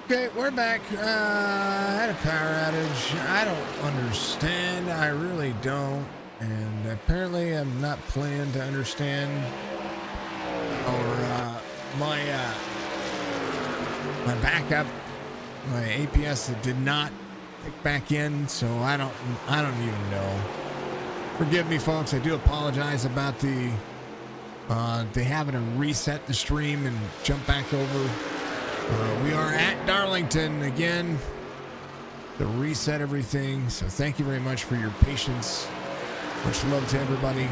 Okay, we're back. I had a power outage. I don't understand. I really don't. And apparently I'm not planning to understand. Or my backup, my APS that did not kick back in, so I don't even know. Forgive me, folks. I do apologize about the having to reset the stream and jump back over. We are at Darlington again to reset everything. So thank you very much for your patience. Much love to everybody.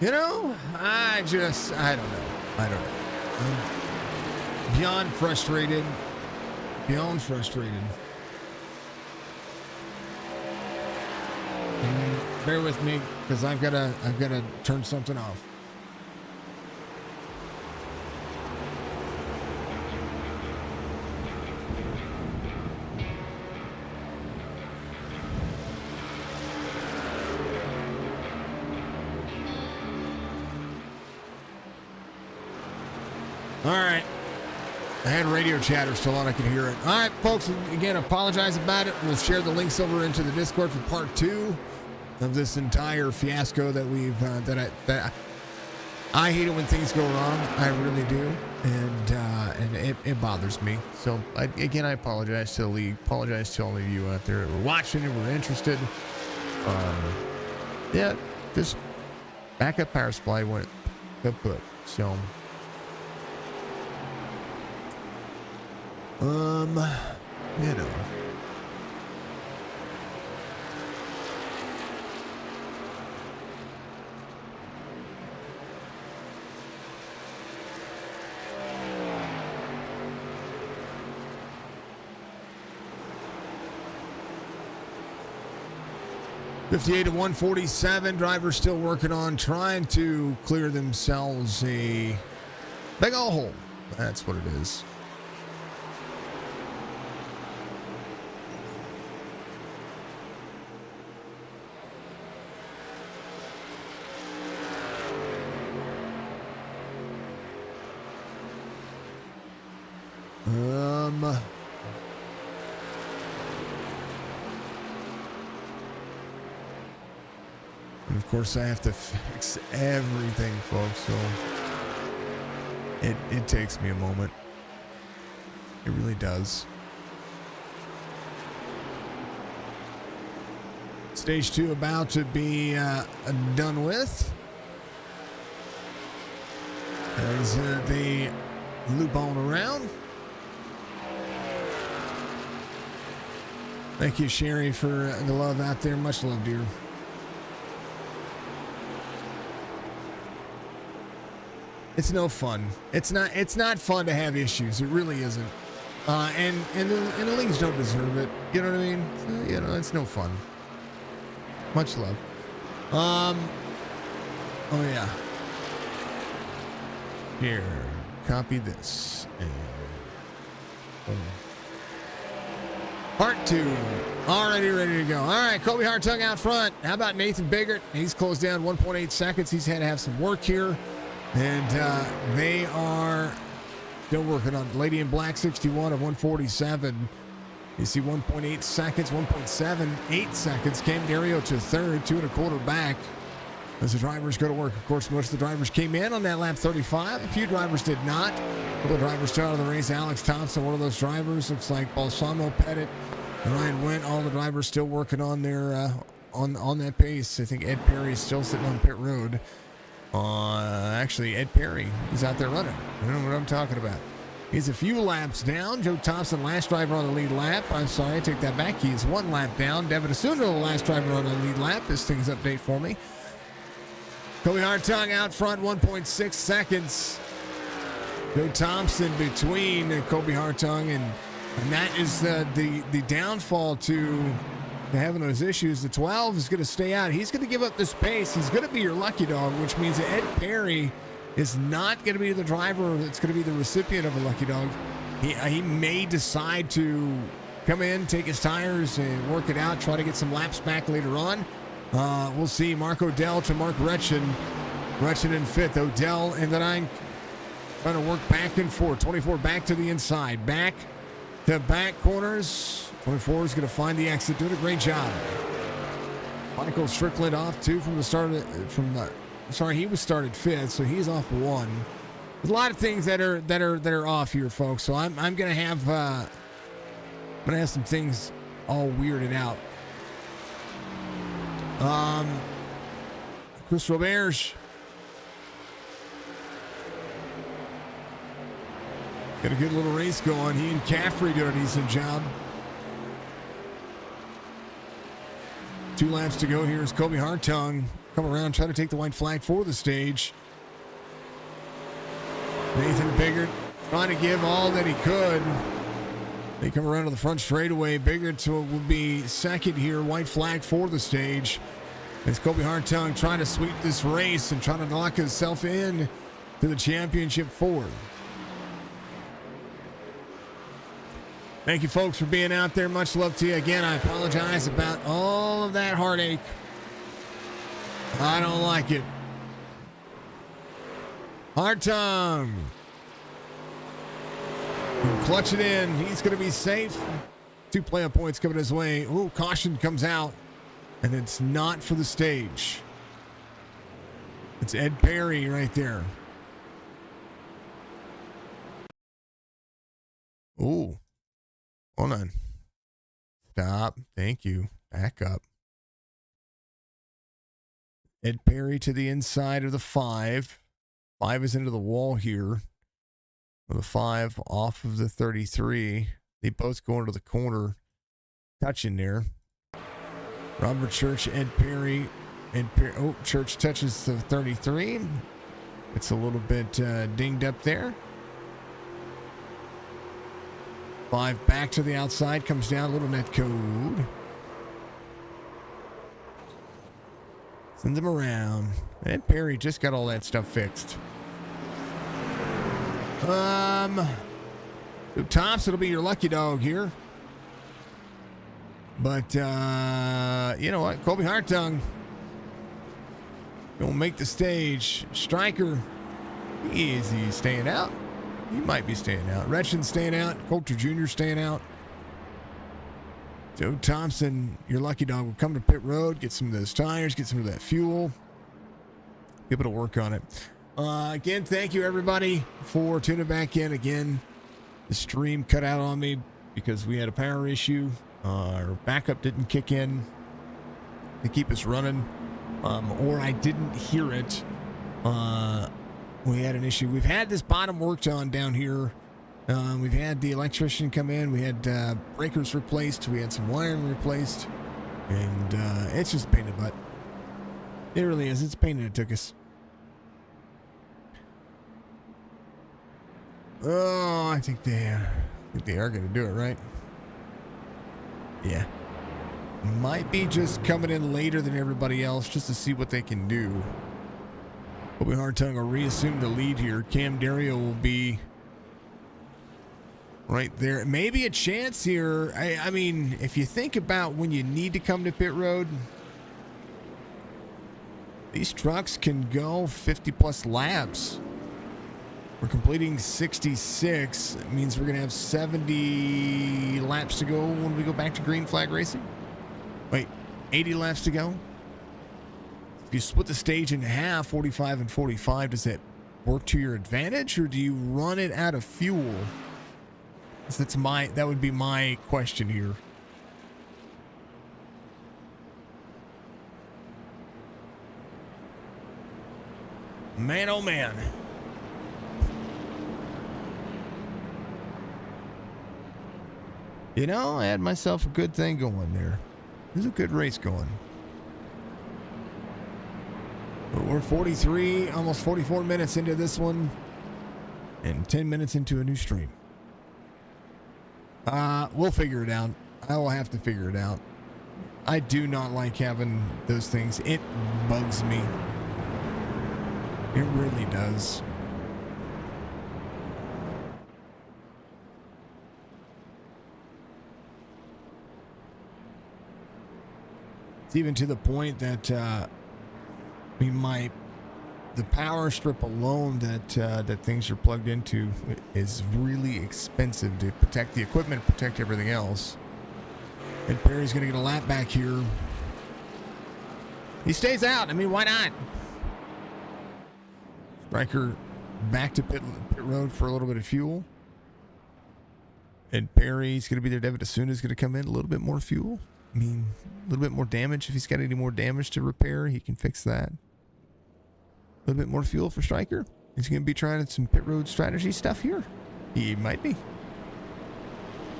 You know, I don't know. I'm beyond frustrated. Bear with me, because I've gotta turn something off. All right. I had radio chatter still on. I could hear it. All right, folks. Again, apologize about it. We'll share the links over into the Discord for part 2 of this entire fiasco that we've that I hate it when things go wrong. I really do, and it bothers me. So again, I apologize to the league. Apologize to all of you out there who are watching and were interested. Yeah, just backup power supply went kaput. So. You know. $58 to $147. Drivers still working on trying to clear themselves a big old hole. That's what it is. And of course I have to fix everything, folks, so it takes me a moment. It really does. Stage 2 about to be done with. As they loop on around. Thank you, Sherry, for the love out there. Much love, dear. It's no fun. It's not fun to have issues. It really isn't. And the leagues don't deserve it. You know what I mean? So, you know, it's no fun. Much love. Oh yeah. Here, copy this. Part 2. Already ready to go. All right, Kobe Hartung out front. How about Nathan Biggert? He's closed down 1.8 seconds. He's had to have some work here. And they are still working on Lady in Black 61 of 147. You see 1.8 seconds, 1.78 seconds. Cam Dario to third, 2 1/4 back. As the drivers go to work, of course, most of the drivers came in on that lap 35. A few drivers did not. A couple of drivers still out of the race. Alex Thompson, one of those drivers. Looks like Balsamo Pettit and Ryan Went. All the drivers still working on their on that pace. I think Ed Perry is still sitting on pit road. Actually, Ed Perry is out there running. I don't know what I'm talking about. He's a few laps down. Joe Thompson, last driver on the lead lap. I'm sorry, I take that back. He's 1 lap down. Devin Asuna, the last driver on the lead lap. This thing's update for me. Kobe Hartung out front, 1.6 seconds. Joe Thompson between Kobe Hartung, and that is the downfall to having those issues. The 12 is going to stay out. He's going to give up the space. He's going to be your lucky dog, which means that Ed Perry is not going to be the driver. It's going to be the recipient of a lucky dog. He may decide to come in, take his tires, and work it out, try to get some laps back later on. We'll see. Mark Odell to Mark Retchen. Retchen in 5th. Odell in the 9th. Trying to work back and forth. 24 back to the inside. Back to back corners. 24 is going to find the exit. Doing a great job. Michael Strickland off 2 from the start of he was started 5th, so he's off 1. There's a lot of things that are off here, folks. So I'm gonna have some things all weirded out. Chris Roberge got a good little race going. He and Caffrey did a decent job. 2 laps to go. Here's Kobe Hartung come around, try to take the white flag for the stage. Nathan Biggert trying to give all that he could. They come around to the front straightaway. Biggert will be 2nd here. White flag for the stage. It's Kobe Hartung trying to sweep this race and trying to knock himself in to the championship 4. Thank you, folks, for being out there. Much love to you. Again, I apologize about all of that heartache. I don't like it. Hartung. Clutch it in. He's going to be safe. 2 playoff points coming his way. Ooh, caution comes out. And it's not for the stage. It's Ed Perry right there. Ooh. Hold on. Stop. Thank you. Back up. Ed Perry to the inside of the 5. 5 is into the wall here. The 5 off of the 33. They both go into the corner. Touching there. Robert Church, Ed Perry. Church touches the 33. It's a little bit dinged up there. 5 back to the outside. Comes down. Little net code. Sends him around. Ed Perry just got all that stuff fixed. Thompson will be your lucky dog here. But, you know what? Kobe Hartung gonna make the stage. Stryker, is he staying out? He might be staying out. Retchen staying out. Coulter Jr. staying out. Joe Thompson, your lucky dog, will come to pit road, get some of those tires, get some of that fuel. Be able to work on it. Again, thank you, everybody, for tuning back in. Again, the stream cut out on me because we had a power issue. Our backup didn't kick in to keep us running, or I didn't hear it. We had an issue. We've had this bottom worked on down here. We've had the electrician come in. We had breakers replaced. We had some wiring replaced. And it's just a pain in the butt. It really is. It's a pain in the tuchus. Oh, I think they are going to do it, right? Yeah. Might be just coming in later than everybody else just to see what they can do. Kobe Hartung will reassume the lead here. Cam Dario will be right there. Maybe a chance here. I mean, if you think about when you need to come to pit road, these trucks can go 50 plus laps. We're completing 66. It means we're going to have 70 laps to go when we go back to green flag racing. Wait, 80 laps to go? If you split the stage in half, 45 and 45, does that work to your advantage, or do you run it out of fuel? That would be my question here. Man, oh man. You know, I had myself a good thing going there. There's a good race going. But we're 43, almost 44 minutes into this one, and 10 minutes into a new stream. We'll figure it out. I will have to figure it out. I do not like having those things. It bugs me. It really does. It's even to the point that the power strip alone that things are plugged into is really expensive to protect the equipment, protect everything else. And Perry's going to get a lap back here. He stays out. I mean, why not? Striker back to pit road for a little bit of fuel. And Perry's going to be there. David Asuna is going to come in. A little bit more fuel. I mean, a little bit more damage. If he's got any more damage to repair, he can fix that. A little bit more fuel for Striker. He's going to be trying some pit road strategy stuff here. He might be.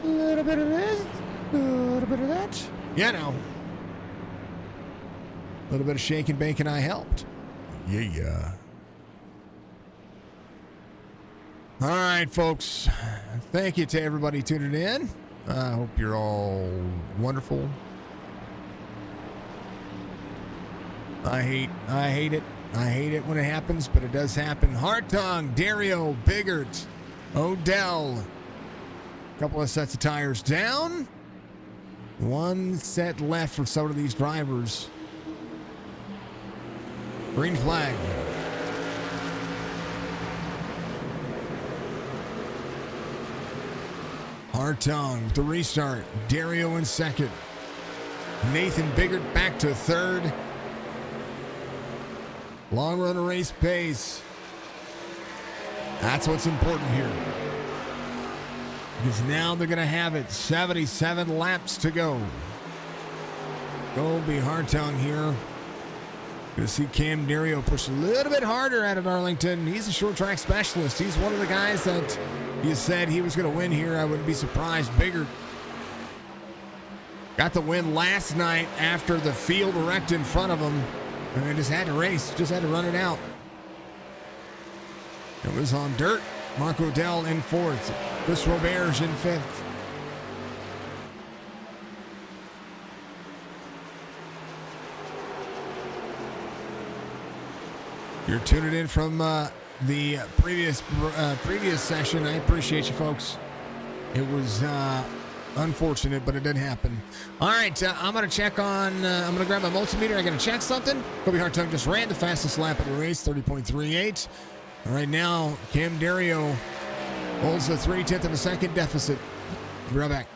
A little bit of this. A little bit of that. Yeah, no. A little bit of shake and bake and I helped. Yeah. All right, folks. Thank you to everybody tuning in. I hope you're all wonderful. I hate it. I hate it when it happens, but it does happen. Hartung, Dario, Biggert, Odell. A couple of sets of tires down. One set left for some of these drivers. Green flag. Hartung with the restart. Dario in second. Nathan Biggert back to third. Long run of race pace. That's what's important here. Because now they're going to have it. 77 laps to go. Colby Hartung here. Going to see Cam Dario push a little bit harder out of Darlington. He's a short track specialist. He's one of the guys that you said he was going to win here. I wouldn't be surprised. Biggert got the win last night after the field wrecked in front of him. And they just had to race, just had to run it out. It was on dirt. Mark Odell in fourth. Chris Roberge in fifth. You're tuning in from the previous session. I appreciate you folks. It was unfortunate, but it did happen. All right, I'm going to check on, I'm going to grab my multimeter. I'm going to check something. Colby Hartung just ran the fastest lap of the race, 30.38. All right, now Cam Dario holds a 0.3 of a second deficit. Be right back.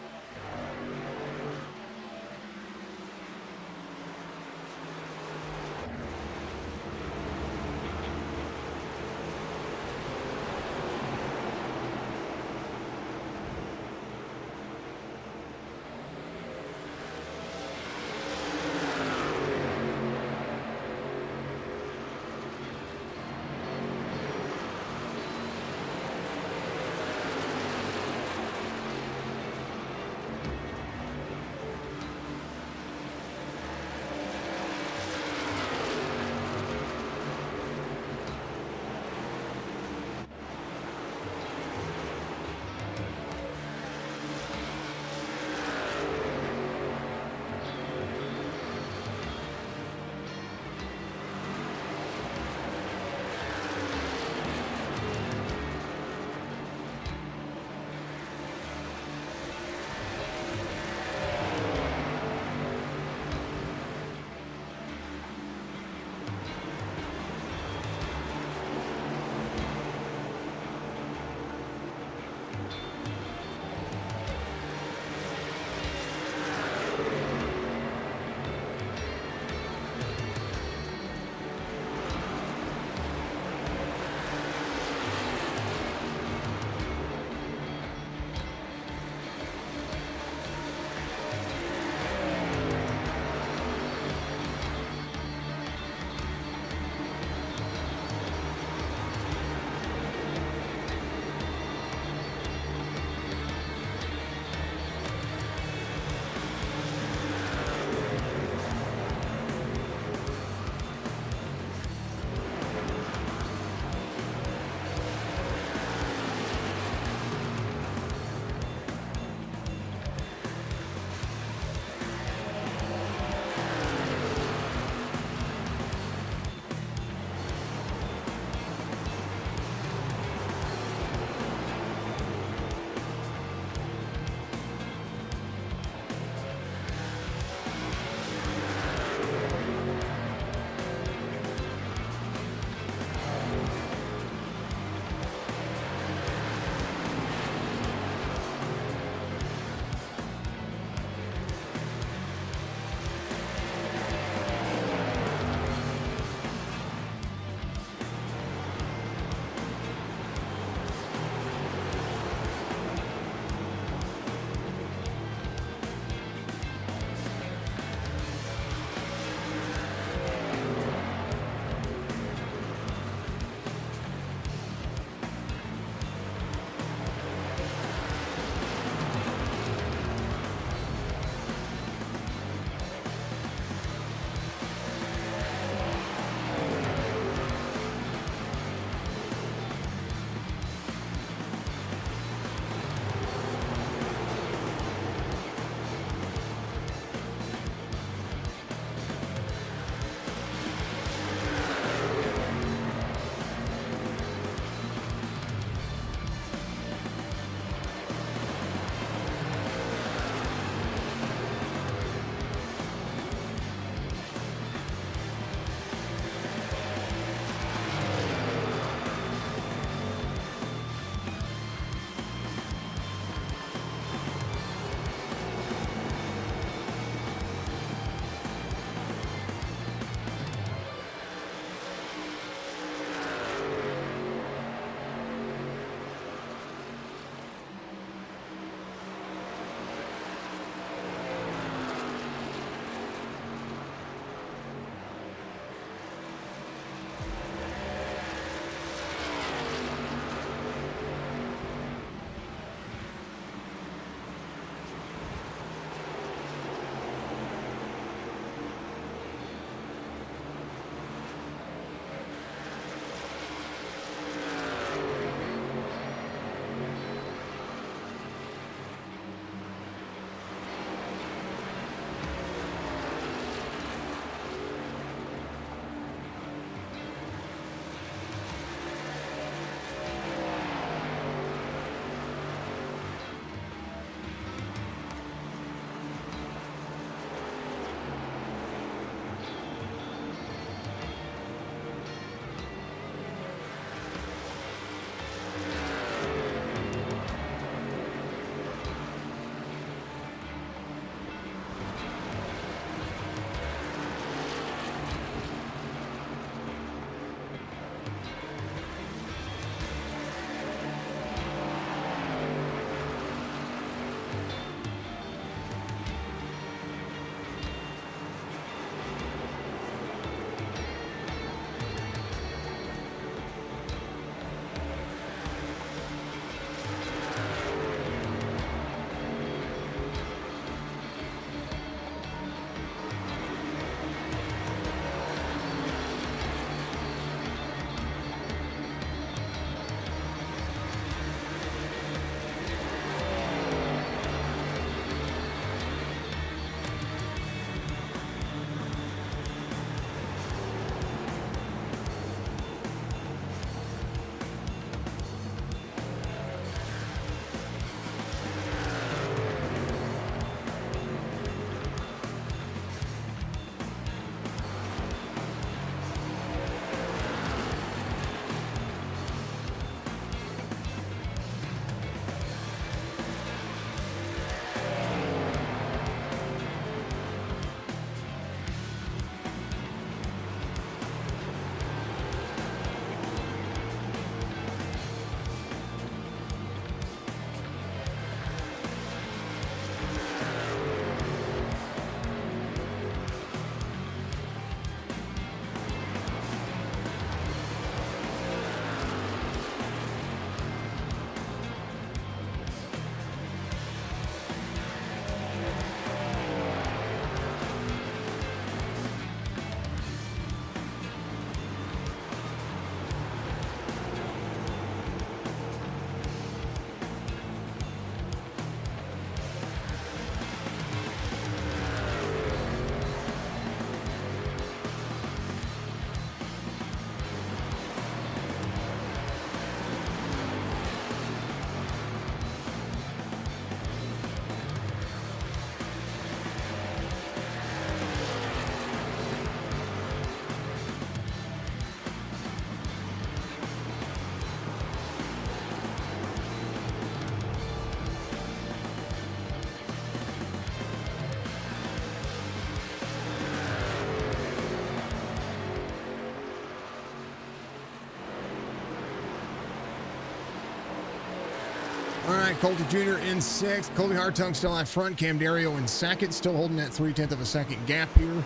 Colton Jr. in 6th. Colby Hartung still out front. Cam Dario in 2nd. Still holding that 0.3 of a second gap here.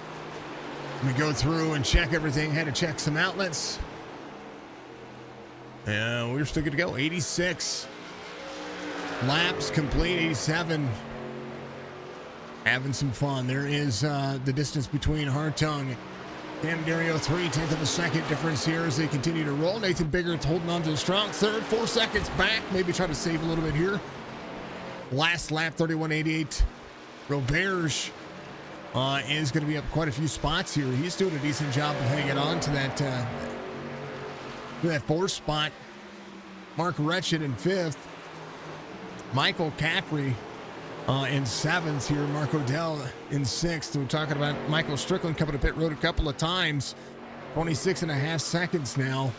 Let me go through and check everything. Had to check some outlets. And we're still good to go. 86 laps complete. 87. Having some fun. There is the distance between Hartung and Dario, 0.3 of a second difference here as they continue to roll. Nathan Biggert holding on to a strong third, 4 seconds back. Maybe try to save a little bit here. Last lap, 31.88. Roberge is going to be up quite a few spots here. He's doing a decent job of hanging on to that 4th spot. Mark Retchin in 5th. Michael Caffrey in 7th here. Mark Odell in 6th. We're talking about Michael Strickland coming to pit road a couple of times. 26.5 seconds now.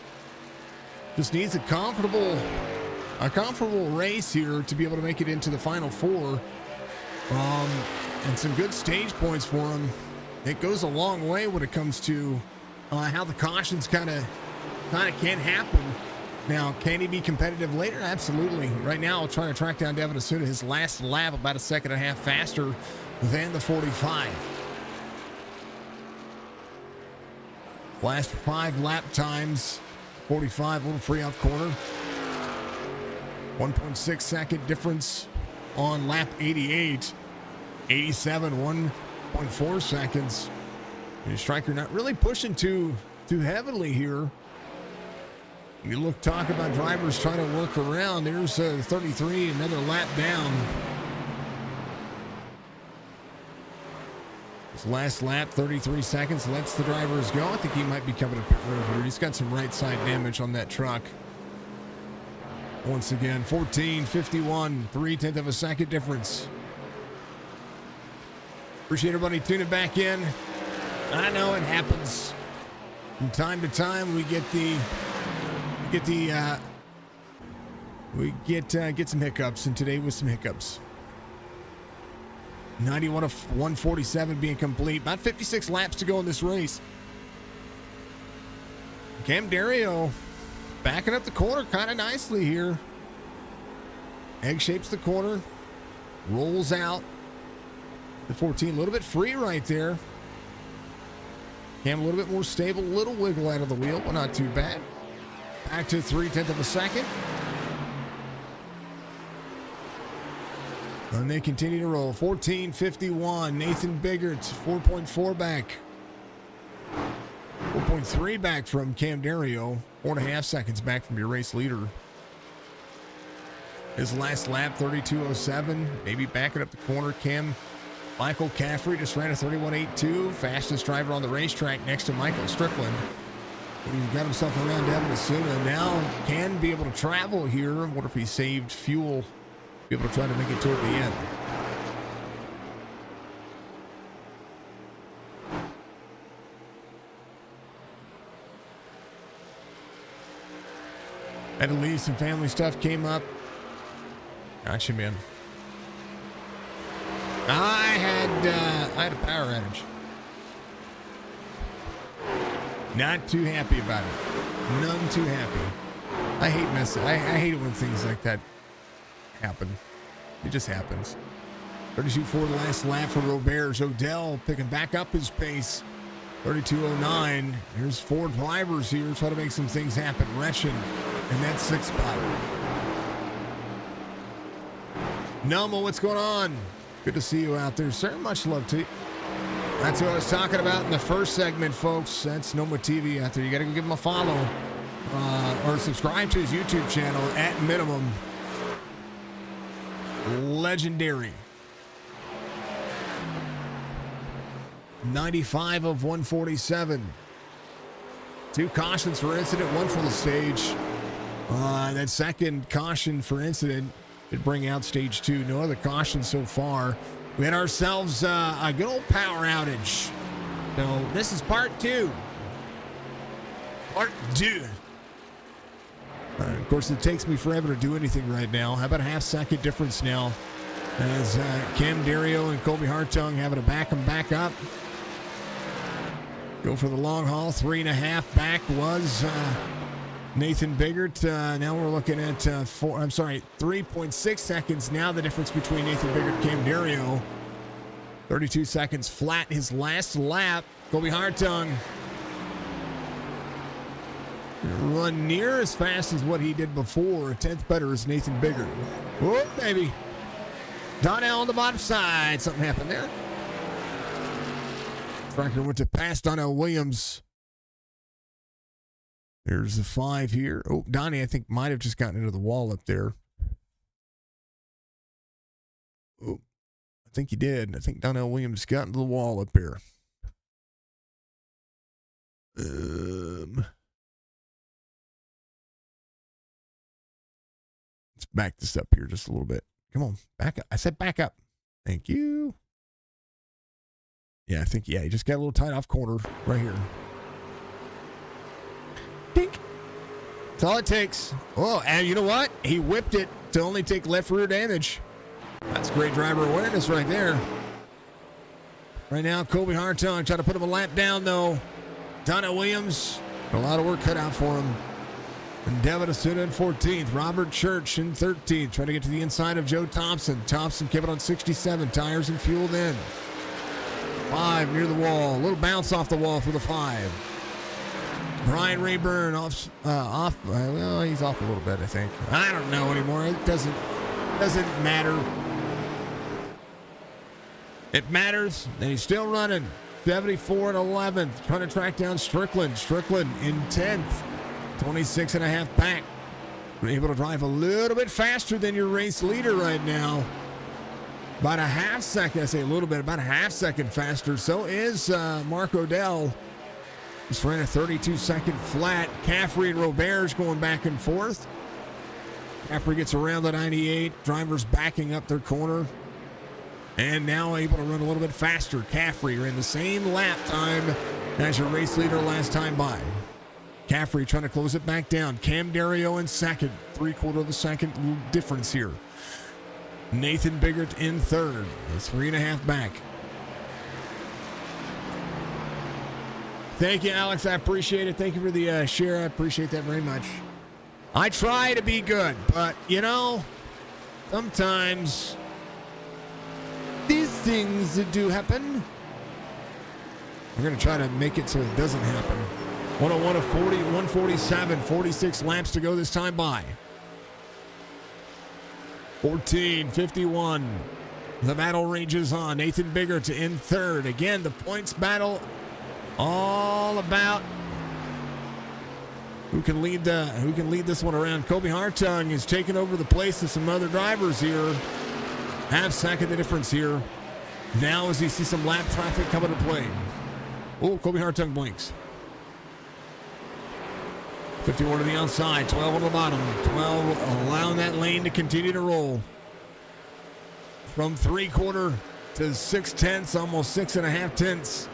Just needs a comfortable race here to be able to make it into the final 4. And some good stage points for him. It goes a long way when it comes to how the cautions kind of can happen. Now, can he be competitive later? Absolutely. Right now, I'll try to track down Devin Asuna. His last lap about 1.5 seconds faster than the 45. Last 5 lap times. 45, a little free off corner. 1.6 second difference on lap 88. 87, 1.4 seconds. And Stryker not really pushing too heavily here. You talk about drivers trying to work around. There's 33, another lap down. His last lap, 33 seconds, lets the drivers go. I think he might be coming to pit road here. He's got some right side damage on that truck. Once again, 14.51, 0.3 of a second difference. Appreciate everybody tuning back in. I know it happens. From time to time, we get some hiccups, and today was some hiccups. 91 of 147 being complete. About 56 laps to go in this race. Cam Dario backing up the corner kind of nicely here. Egg shapes the corner, rolls out. The 14 a little bit free right there. Cam a little bit more stable, a little wiggle out of the wheel, but not too bad. Back to 0.3 of a second. And they continue to roll. 14.51. Nathan Biggert, 4.4 back. 4.3 back from Cam Dario. 4.5 seconds back from your race leader. His last lap, 32.07. Maybe backing up the corner. Michael Caffrey just ran a 31.82. Fastest driver on the racetrack next to Michael Strickland. He got himself around Devin Asuna. Now can be able to travel here. I wonder if he saved fuel. Be able to try to make it toward the end. Had to leave. Some family stuff came up. Gotcha, man. I had a power outage. Not too happy about it. None too happy. I hate it when things like that happen. It just happens. 32 for the last lap for Roberge. Odell picking back up his pace. 32.09. Here's 4 drivers here trying to make some things happen. Retchin in that 6th spot. Noma, what's going on? Good to see you out there, sir. Much love to you. That's what I was talking about in the first segment, folks. That's Noma TV out there. You got to go give him a follow or subscribe to his YouTube channel at minimum. Legendary. 95 of 147. 2 cautions for incident, 1 for the stage. That second caution for incident did bring out stage 2. No other cautions so far. We had ourselves a good old power outage. So this is part 2. Part 2. Of course, it takes me forever to do anything right now. How about a half-second difference now? As Cam Dario and Colby Hartung having to back them back up. Go for the long haul. 3.5 back was Nathan Biggert, now we're looking at 3.6 seconds. Now the difference between Nathan Biggert and Cam Dario. 32 seconds flat his last lap. Colby Hartung run near as fast as what he did before. A 10th better is Nathan Biggert. Oh, baby. Donnell on the bottom side. Something happened there. Franklin went to pass Donnell Williams. There's the 5 here. Oh, Donnie, I think, might have just gotten into the wall up there. Oh, I think he did. I think Donnell Williams got into the wall up there. Let's back this up here just a little bit. Come on, back up. I said back up. Thank you. Yeah, I think, he just got a little tight off corner right here. Dink. That's all it takes. Oh, and you know what? He whipped it to only take left rear damage. That's great driver awareness right there. Right now, Colby Hartung trying to put him a lap down, though. Donna Williams, a lot of work cut out for him. And Devin Asuda in 14th. Robert Church in 13th. Trying to get to the inside of Joe Thompson. Thompson kept it on 67. Tires and fueled in. 5 near the wall. A little bounce off the wall for the 5. Brian Rayburn off. Well, he's off a little bit, I think. I don't know anymore. It doesn't matter. It matters that he's still running. 74 and 11th. Trying to track down Strickland. Strickland in 10th. 26 and a half back. We're able to drive a little bit faster than your race leader right now. About a half second. I say a little bit. About a half second faster. So is Mark Odell. Just ran a 32-second flat. Caffrey and Robert's going back and forth. Caffrey gets around the 98. Drivers backing up their corner. And now able to run a little bit faster. Caffrey ran the same lap time as your race leader last time by. Caffrey trying to close it back down. Cam Dario in second. 3/4 of a second difference here. Nathan Biggert in third. 3.5 back. Thank you, Alex. I appreciate it. Thank you for the share. I appreciate that very much. I try to be good, but, sometimes these things do happen. We're going to try to make it so it doesn't happen. 101 to 40, 147, 46 laps to go this time by. 14:51. The battle rages on. Nathan Biggert in third. Again, the points battle all about who can lead this one around. Colby Hartung is taking over the place of some other drivers here. Half second the difference here. Now as you see some lap traffic coming to play. Oh, Colby Hartung blinks. 51 to the outside, 12 on the bottom. 12 allowing that lane to continue to roll. From 3/4 to 6/10, almost 6.5 tenths.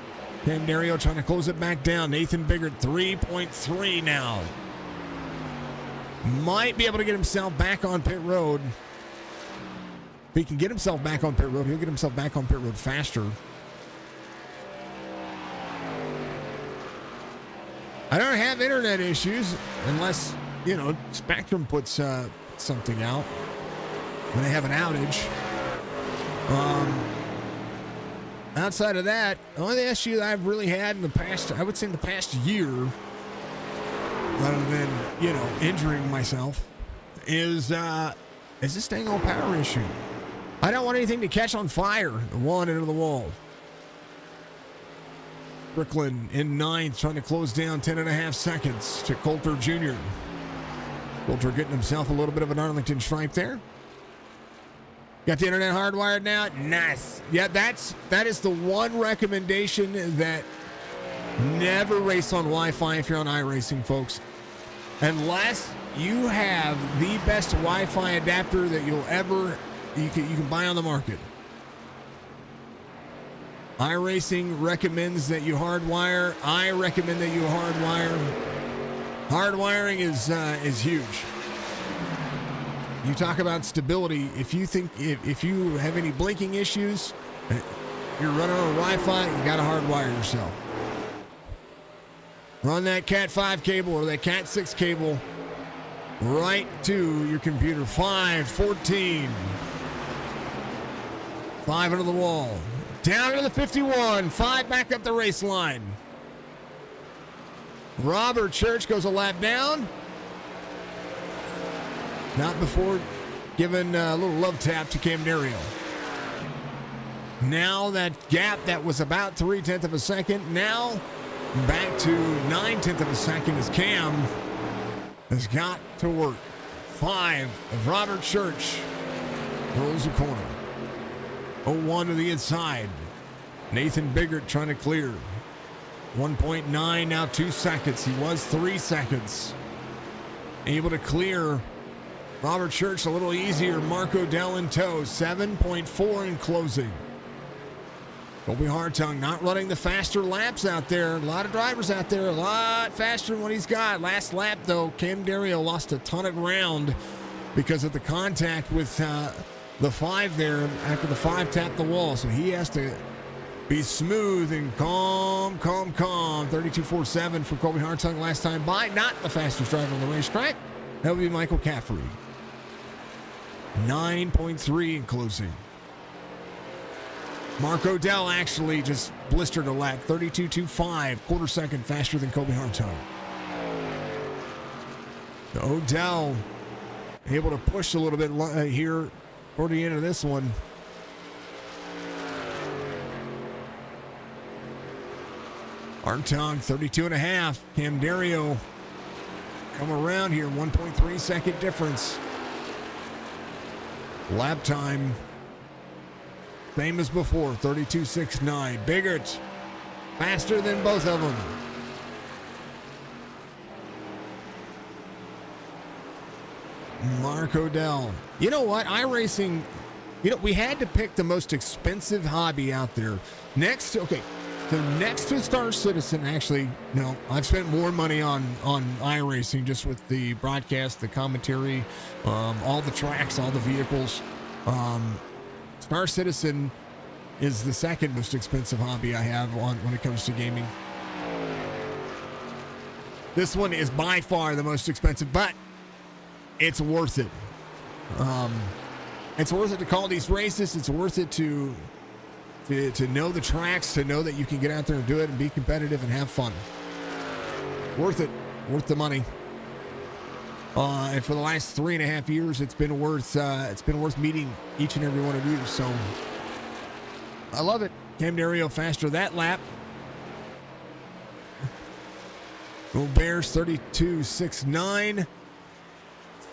Cam Dario trying to close it back down. Nathan Biggert, 3.3 now. Might be able to get himself back on pit road. If he can get himself back on pit road, he'll get himself back on pit road faster. I don't have internet issues unless, Spectrum puts something out when they have an outage. Outside of that, the only issue that I've really had in the past, I would say in the past year, other than, injuring myself, is this dang old power issue. I don't want anything to catch on fire. One into the wall. Strickland in 9th, trying to close down 10.5 seconds to Coulter Jr. Coulter getting himself a little bit of an Arlington stripe there. Got the internet hardwired now? Nice. Yeah, that is the one recommendation that never race on Wi-Fi if you're on iRacing, folks. Unless you have the best Wi-Fi adapter that you can buy on the market. iRacing recommends that you hardwire. I recommend that you hardwire. Hardwiring is huge. You talk about stability. If you have any blinking issues, you're running on Wi-Fi, you got to hardwire yourself. Run that Cat 5 cable or that Cat 6 cable right to your computer. 5:14. 5 into the wall. Down to the 51. 5 back up the race line. Robert Church goes a lap down. Not before giving a little love tap to Cam Dario. Now that gap that was about 0.3 of a second, now back to 0.9 of a second as Cam has got to work. 5 of Robert Church rolls the corner. 0-1 to the inside. Nathan Biggert trying to clear. 1.9, now 2 seconds. He was 3 seconds. Able to clear Robert Church a little easier. Marco Dell in tow. 7.4 in closing. Colby Hartung not running the faster laps out there. A lot of drivers out there, a lot faster than what he's got. Last lap, though, Cam Dario lost a ton of ground because of the contact with the 5 there after the 5 tapped the wall. So he has to be smooth and calm. 32.47 for Colby Hartung last time by. Not the fastest driver on the racetrack. That would be Michael Caffrey. 9.3 in closing. Mark Odell actually just blistered a lap. 32.25, quarter second faster than Colby Hartung. Odell able to push a little bit here toward the end of this one. Hartung, 32.5. Cam Dario come around here, 1.3 second difference. Lap time, same as before, 32.69. Biggert, faster than both of them. Mark Odell. You know what? iRacing, we had to pick the most expensive hobby out there. Next to Star Citizen, actually, no, I've spent more money on iRacing just with the broadcast, the commentary, all the tracks, all the vehicles. Star Citizen is the second most expensive hobby I have when it comes to gaming. This one is by far the most expensive, but it's worth it. It's worth it to call these races. It's worth it to know the tracks, to know that you can get out there and do it and be competitive and have fun. Worth it. Worth the money. And for the last 3.5 years, it's been worth meeting each and every one of you. So I love it. Cam Dario faster that lap. Go Bears 32.69.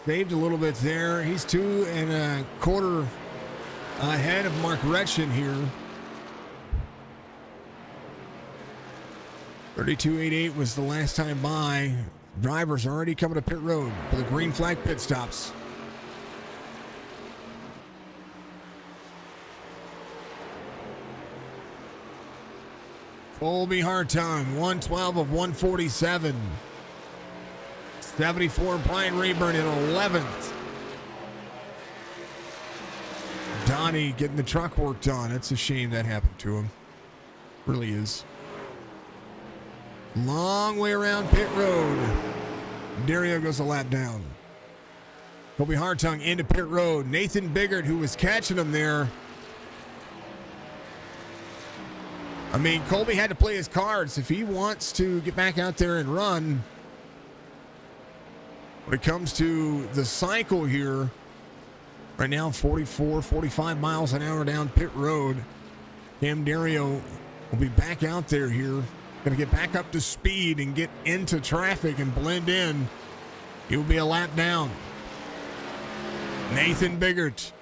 Saved a little bit there. He's 2.25 ahead of Mark Retchen here. 32.88 was the last time by. Drivers already coming to pit road for the green flag pit stops. Colby Hartung, 112 of 147. 74, Brian Rayburn in 11th. Donnie getting the truck worked on. It's a shame that happened to him. Really is. Long way around pit road. Dario goes a lap down. Colby Hartung into pit road. Nathan Biggert, who was catching him there. I mean, Colby had to play his cards. If he wants to get back out there and run, when it comes to the cycle here, right now 44, 45 miles an hour down pit road. Cam Dario will be back out there here. Going to get back up to speed and get into traffic and blend in. He will be a lap down. Nathan Biggert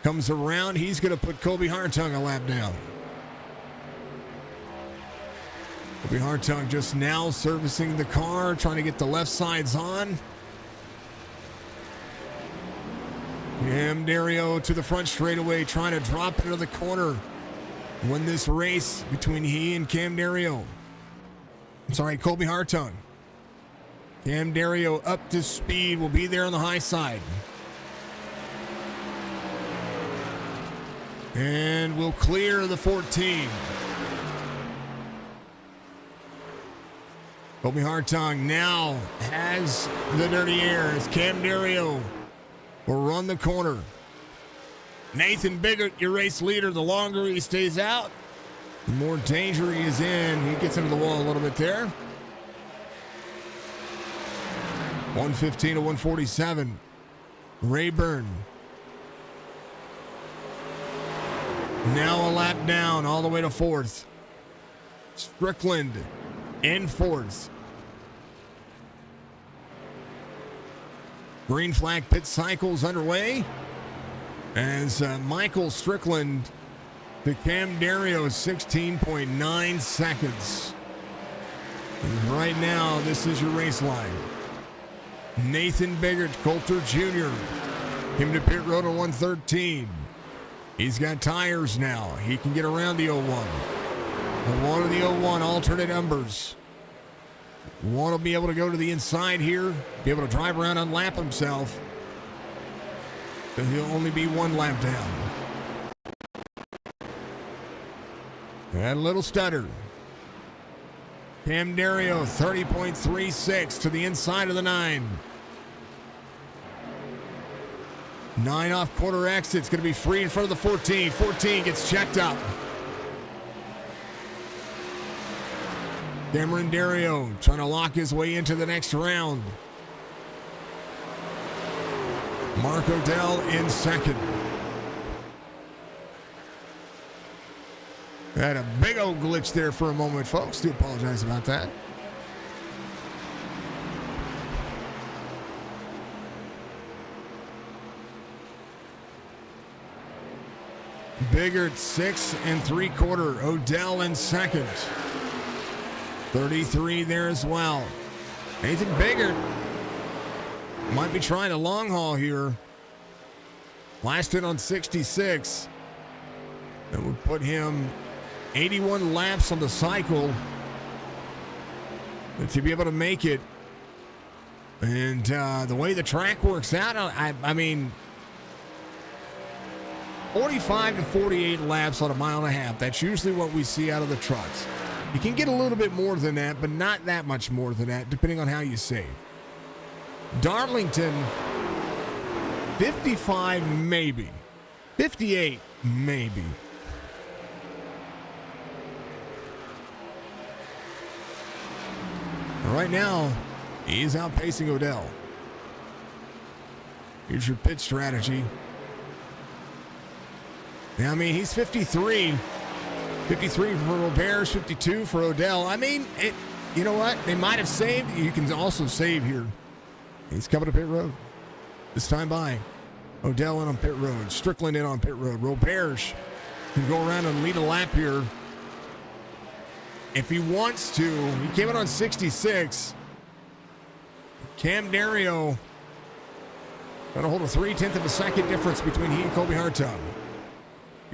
comes around. He's going to put Colby Hartung a lap down. Colby Hartung just now servicing the car, trying to get the left sides on. Cam Dario to the front straightaway, trying to drop into the corner. Win this race between he and Cam Dario. Colby Hartung. Cam Dario up to speed, will be there on the high side. And will clear the 14. Kobe Hartung now has the dirty air as Cam Dario will run the corner. Nathan Biggert, your race leader, the longer he stays out, the more danger he is in. He gets into the wall a little bit there. 115 to 147. Rayburn. Now a lap down all the way to fourth. Strickland in fourth. Green flag pit cycles underway as Michael Strickland to Cam Dario 16.9 seconds. And right now, this is your race line. Nathan Biggert, Coulter Jr. Came to pit road on 113. He's got tires now. He can get around the 01. The 1 and the 01 alternate numbers. One will be able to go to the inside here, be able to drive around and lap himself. But he'll only be one lap down. And a little stutter. Cam Dario, 30.36 to the inside of the 9. 9 off quarter exit. It's going to be free in front of the 14. 14 gets checked up. Cameron Dario trying to lock his way into the next round. Mark Odell in second. Had a big old glitch there for a moment, folks. Do apologize about that. Biggert 6 3/4. Odell in second. 33 there as well. Nathan Biggert might be trying a long haul here. Last in on 66. That would put him 81 laps on the cycle to be able to make it. And the way the track works out, I mean, 45 to 48 laps on a mile and a half. That's usually what we see out of the trucks. You can get a little bit more than that, but not that much more than that, depending on how you save. Darlington, 55 maybe. 58 maybe. Right now, he's outpacing Odell. Here's your pit strategy. I mean, he's 53. 53 for Roberts, 52 for Odell. I mean, you know what? They might have saved. You can also save here. He's coming to pit road. This time by. Odell in on pit road. Strickland in on pit road. Roberts can go around and lead a lap here. If he wants to. He came in on 66. Cam Dario going to hold a 0.3 of a second difference between he and Kobe Hartung.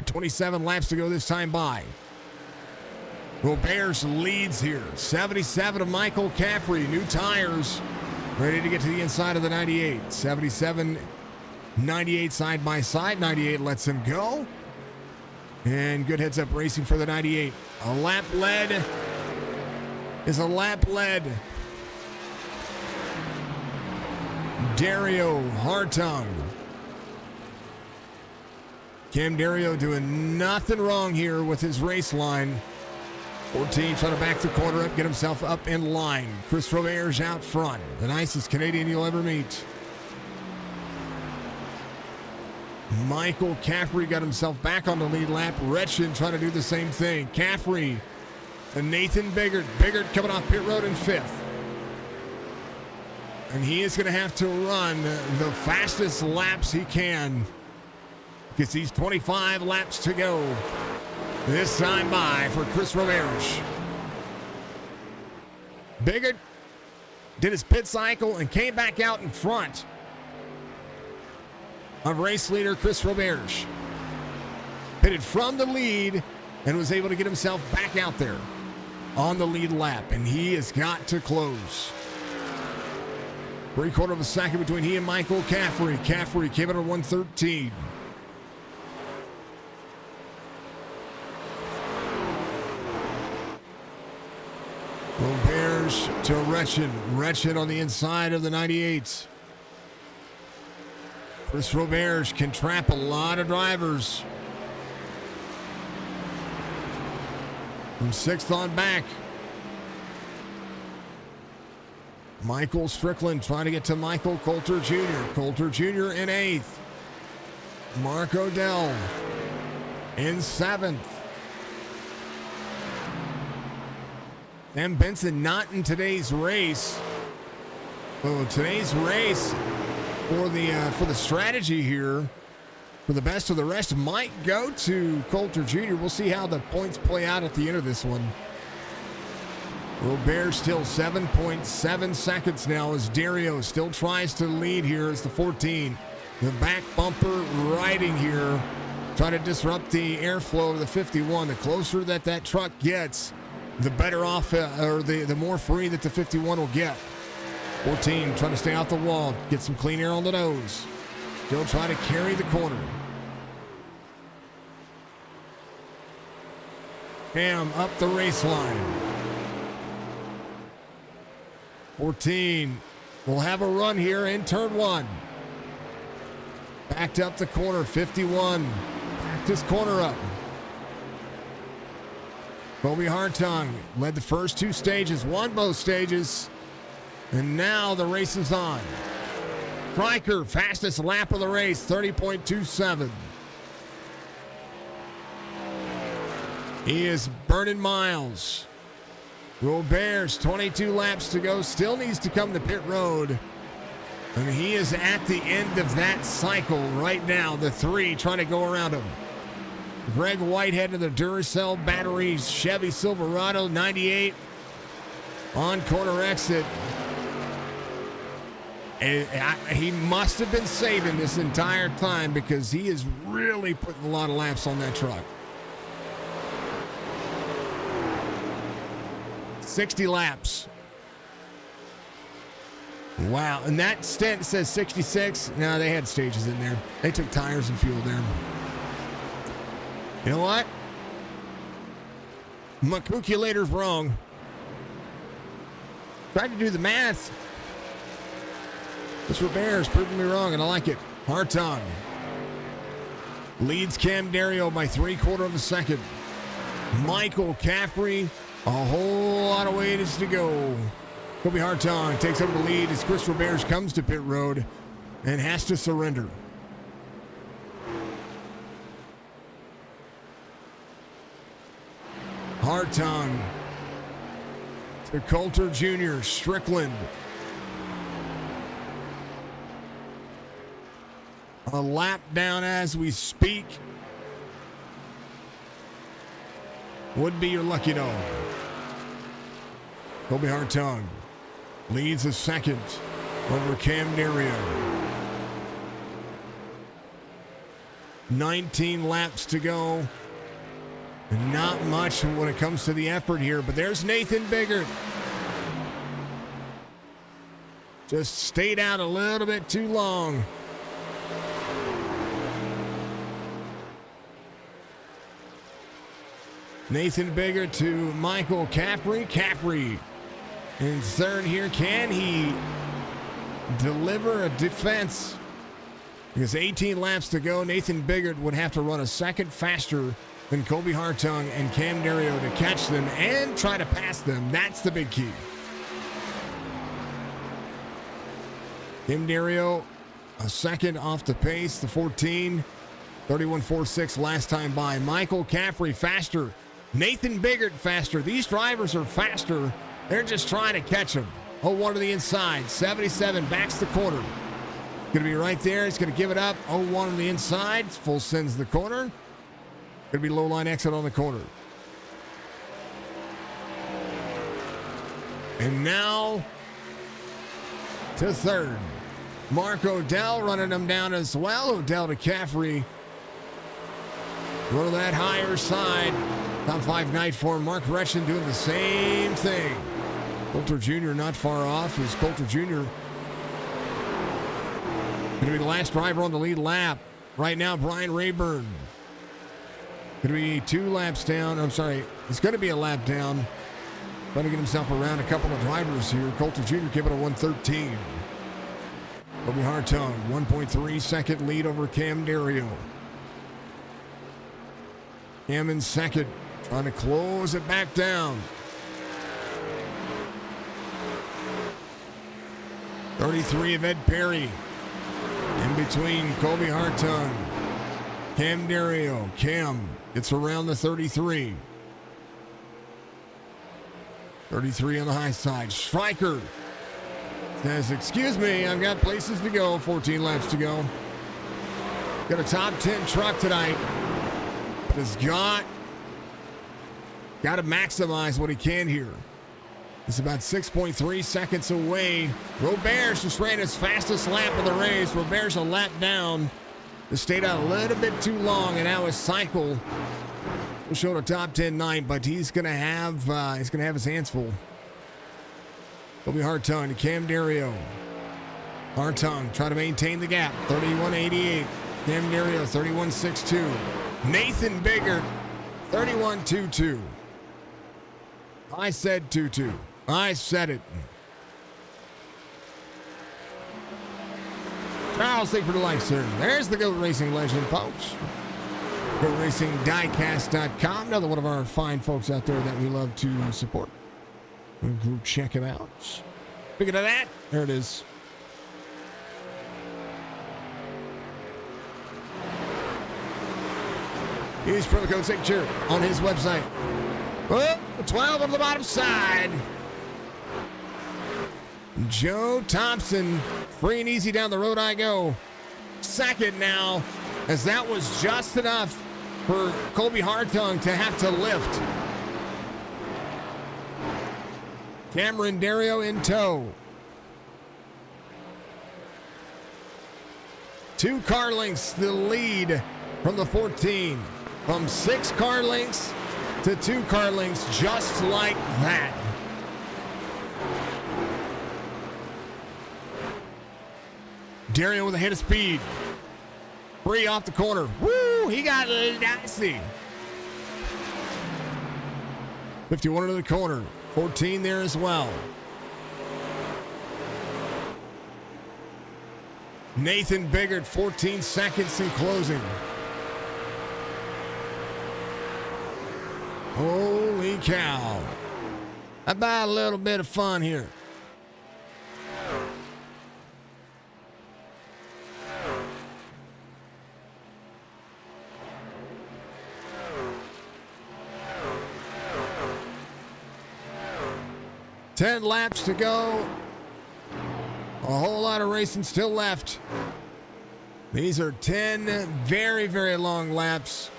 27 laps to go this time by. Roberts leads here. 77 of Michael Caffrey. New tires. Ready to get to the inside of the 98. 77, 98 side by side. 98 lets him go. And good heads up racing for the 98. A lap lead is a lap lead. Dario Hartung. Cam Dario doing nothing wrong here with his race line. 14 trying to back the corner up, get himself up in line. Chris Roberts out front. The nicest Canadian you'll ever meet. Michael Caffrey got himself back on the lead lap. Retchen trying to do the same thing. Caffrey and Nathan Biggert. Biggert coming off pit road in 5th. And he is going to have to run the fastest laps he can. Because he's 25 laps to go. This time by for Chris Roberts. Biggert did his pit cycle and came back out in front of race leader Chris Roberts. Pitted from the lead and was able to get himself back out there on the lead lap. And he has got to close. 3/4 of a second between he and Michael Caffrey. Caffrey came in at 113. Roberts Bears to Iracing. Iracing on the inside of the 98. Chris Roberge can trap a lot of drivers. From 6th on back. Michael Strickland trying to get to Michael Coulter Jr. Coulter Jr. in 8th. Mark Odell in 7th. Sam Benson not in today's race. Oh, today's race for the strategy here, for the best of the rest, might go to Coulter Jr. We'll see how the points play out at the end of this one. Robert still 7.7 seconds now as Dario still tries to lead here as the 14. The back bumper riding here, trying to disrupt the airflow of the 51. The closer that truck gets, the better off, or the more free that the 51 will get. 14 trying to stay off the wall, get some clean air on the nose. Still trying to carry the corner. Cam up the race line. 14 will have a run here in turn 1. Backed up the corner, 51. Backed this corner up. Kobe Hartung led the first 2 stages, won both stages, and now the race is on. Stryker, fastest lap of the race, 30.27. He is burning miles. Robert's 22 laps to go, still needs to come to pit road. And he is at the end of that cycle right now, the 3 trying to go around him. Greg Whitehead of the Duracell Batteries Chevy Silverado 98 on corner exit. And he must have been saving this entire time because he is really putting a lot of laps on that truck. 60 laps. Wow, and that stint says 66. No, they had stages in there. They took tires and fuel there. You know what? My calculator's wrong. Tried to do the math. This Robert's proving me wrong, and I like it. Hartung leads Cam Dario by 3/4 of a second. Michael Caffrey, a whole lot of ways to go. Kobe Hartung takes over the lead as Chris Roberge comes to pit road and has to surrender. Hartung to Coulter Jr., Strickland. A lap down as we speak. Would be your lucky dog. Kobe Hartung leads a second over Cam Dario. 19 laps to go. And not much when it comes to the effort here, but there's Nathan Biggert. Just stayed out a little bit too long. Nathan Biggert to Michael Caffrey. Caffrey in 3rd here. Can he deliver a defense? Because 18 laps to go, Nathan Biggert would have to run a second faster than Kobe Hartung and Cam Dario to catch them and try to pass them. That's the big key. Cam Dario a second off the pace, the 14. 31.46 last time by. Michael Caffrey faster. Nathan Biggert faster. These drivers are faster. They're just trying to catch him. 0-1 to the inside. 77 backs the corner. Going to be right there. He's going to give it up. 0-1 on the inside. Full sends the corner. Going to be low line exit on the corner. And now to 3rd. Mark Odell running them down as well. Odell to Caffrey. Go to that higher side. Top 5 night for Mark Iracing doing the same thing. Coulter Jr. not far off as Coulter Jr. going to be the last driver on the lead lap. Right now, Brian Rayburn. Going to be 2 laps down. I'm sorry. It's going to be a lap down. trying to get himself around a couple of drivers here. Coulter Jr. came in at 113. Kobe Hartung, 1.3 second lead over Cam Dario. Cam in second, trying to close it back down. 33 of Ed Perry. In between Kobe Hartung, Cam Dario. Cam gets around the 33. 33 on the high side. Stryker says, excuse me, I've got places to go. 14 laps to go. Got a top 10 truck tonight. But has got to maximize what he can here. It's about 6.3 seconds away. Roberge just ran his fastest lap of the race. Roberge a lap down. Just stayed out a little bit too long, and now his cycle will show a top 10 9, but he's gonna have his hands full. Kobe Hartung to Cam Dario. Hartung trying to maintain the gap. 31.88. Cam Dario 31.62. Nathan Biggert 31.22. I said 2-2. I said it. Charles, thank you for the like, sir. There's the GOAT Racing legend, folks. GOAT Racing diecast.com. Another one of our fine folks out there that we love to support. Go check him out. Speaking of that, there it is. Use promo code signature on his website. Oh, 12 on the bottom side. Joe Thompson, free and easy down the road I go. Second now, as that was just enough for Kobe Hartung to have to lift. Cameron Dario in tow. 2 car lengths the lead from the 14. From 6 car lengths to 2 car lengths, just like that. Dario with a hit of speed. Free off the corner. Woo! He got dicey. 51 into the corner. 14 there as well. Nathan Biggert, 14 seconds in closing. Holy cow. How about a little bit of fun here? Ten laps to go. A whole lot of racing still left. These are 10 very, very long laps.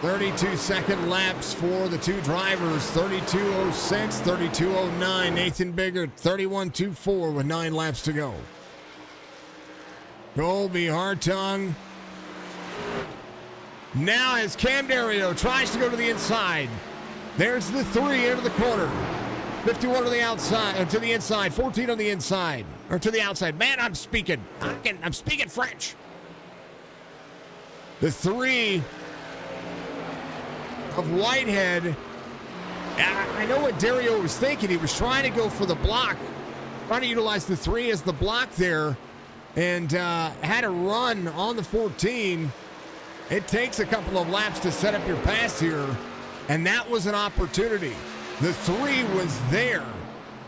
32-second laps for the 2 drivers. 32.06, 32.09. Nathan Biggert, 31.24 with 9 laps to go. Colby Hartung. Now as Cam Dario tries to go to the inside. There's the 3 into the corner. 51 to the outside, to the inside. 14 on the inside, or to the outside. Man, I'm speaking French. The 3 of Whitehead. I know what Dario was thinking. He was trying to go for the block, trying to utilize the 3 as the block there, and had a run on the 14. It takes a couple of laps to set up your pass here, and that was an opportunity. The 3 was there.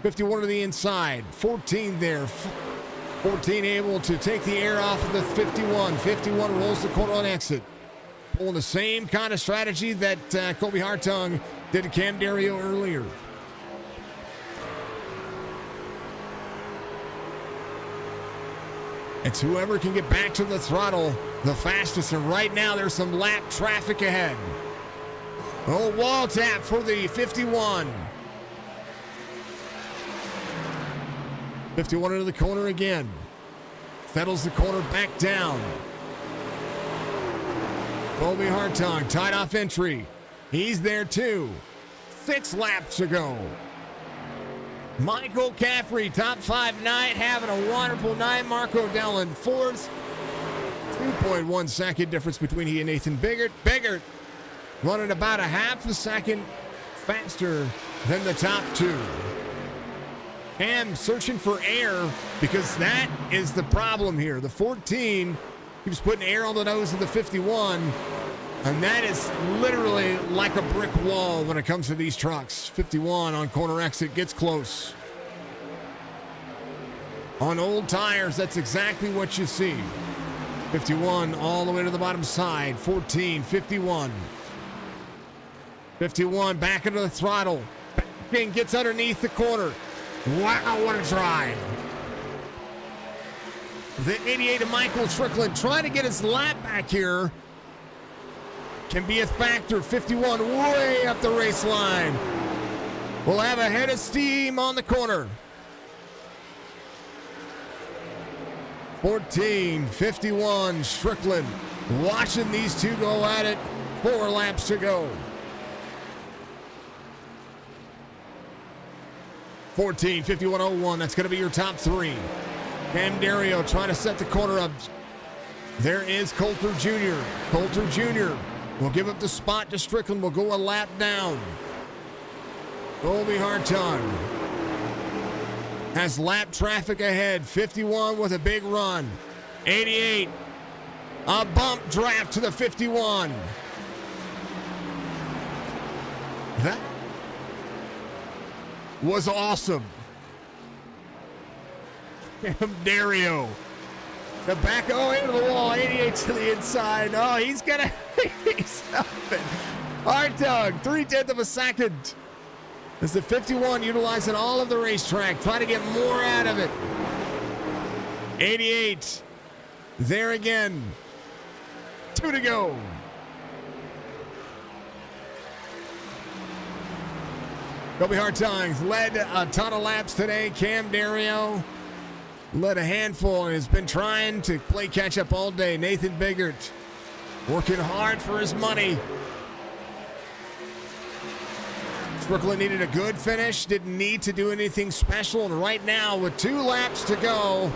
51 to the inside, 14 there. 14 able to take the air off of the 51. 51 rolls the corner on exit. Pulling the same kind of strategy that Kobe Hartung did to Cam Dario earlier. It's whoever can get back to the throttle the fastest, and right now there's some lap traffic ahead. Oh, wall tap for the 51. 51 into the corner again. Settles the corner back down. Colby Hartung tied off entry. He's there too. 6 laps to go. Michael Caffrey, top 5 night, having a wonderful night. Marco Dellin, 4th. 2.1 second difference between he and Nathan Biggert. Biggert running about a half a second faster than the top two. Cam searching for air because that is the problem here. The 14 keeps putting air on the nose of the 51, and that is literally like a brick wall when it comes to these trucks. 51 on corner exit gets close. On old tires, that's exactly what you see. 51 all the way to the bottom side. 14, 51. 51 back into the throttle. Back in, gets underneath the corner. Wow, what a drive. The 88 of Michael Strickland trying to get his lap back here. Can be a factor. 51 way up the race line. We'll have a head of steam on the corner. 14, 51, Strickland watching these two go at it. 4 laps to go. 14, 51.01, that's going to be your top 3. Cam Dario trying to set the corner up. There is Coulter Jr. Coulter Jr. will give up the spot to Strickland. Will go a lap down. Colby Hartung has lap traffic ahead. 51 with a big run. 88, a bump draft to the 51. That was awesome. Dario, the back, into the wall. 88 to the inside. Oh, he's gonna, he's helping. Hartung, 0.3 of a second. As the 51 utilizing all of the racetrack, trying to get more out of it. 88, there again. 2 to go. Colby Hartung led a ton of laps today. Cam Dario led a handful and has been trying to play catch up all day. Nathan Biggert working hard for his money. Strickland needed a good finish, didn't need to do anything special, and right now with 2 laps to go,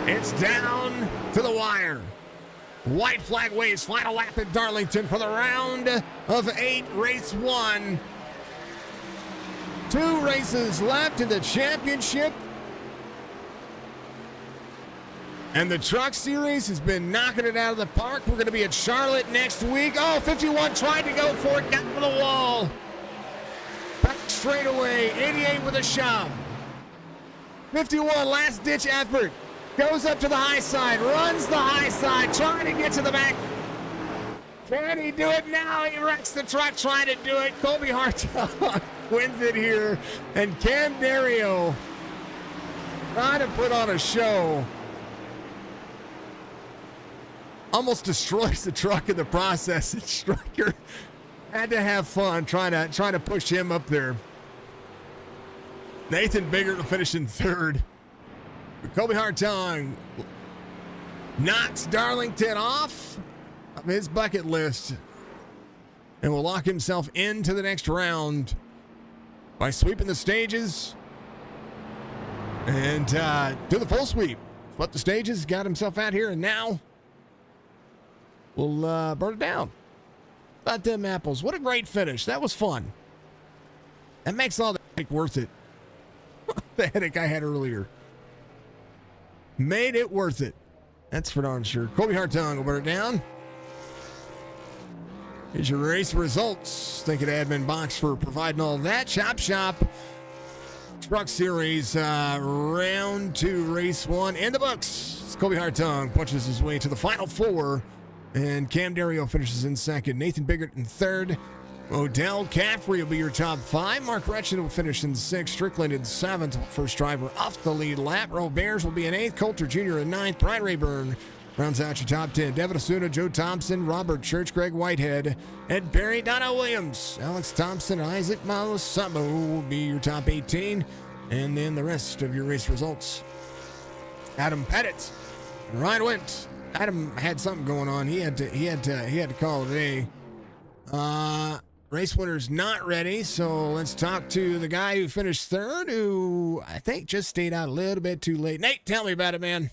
it's down to the wire. White flag waves, final lap at Darlington for the round of 8, race 1. 2 races left in the championship. And the Truck Series has been knocking it out of the park. We're going to be at Charlotte next week. Oh, 51 tried to go for it, got to the wall. Back straight away, 88 with a shove. 51, last-ditch effort. Goes up to the high side, runs the high side, trying to get to the back. Can he do it now? He wrecks the truck trying to do it. Colby Hartung wins it here. And Cam Dario trying to put on a show. Almost destroys the truck in the process. And Striker had to have fun trying to push him up there. Nathan Biggert will finish in 3rd. Colby Hartung knocks Darlington off of his bucket list and will lock himself into the next round by sweeping the stages and do the full sweep. Swept the stages, got himself out here, and now we'll burn it down. About them apples. What a great finish. That was fun. That makes all the headache worth it. The headache I had earlier made it worth it. That's for darn sure. Colby Hartung will burn it down. Here's your race results. Thank you to Admin Box for providing all that. Chop Shop Truck Series round 2, race 1 in the books. Colby Hartung punches his way to the final 4. And Cam Dario finishes in 2nd. Nathan Biggert in 3rd. Odell Caffrey will be your top 5. Mark Retchen will finish in 6th. Strickland in 7th. First driver off the lead lap. Roberts will be in 8th. Coulter Jr. in 9th. Brian Rayburn rounds out your top 10. Devin Osuna, Joe Thompson, Robert Church, Greg Whitehead, and Barry Donnell Williams. Alex Thompson and Isaac Malasamo will be your top 18. And then the rest of your race results. Adam Pettit and Ryan Wentz. Adam had something going on. He had to call it a day. Race winner's not ready, so let's talk to the guy who finished 3rd, who I think just stayed out a little bit too late. Nate, tell me about it, man.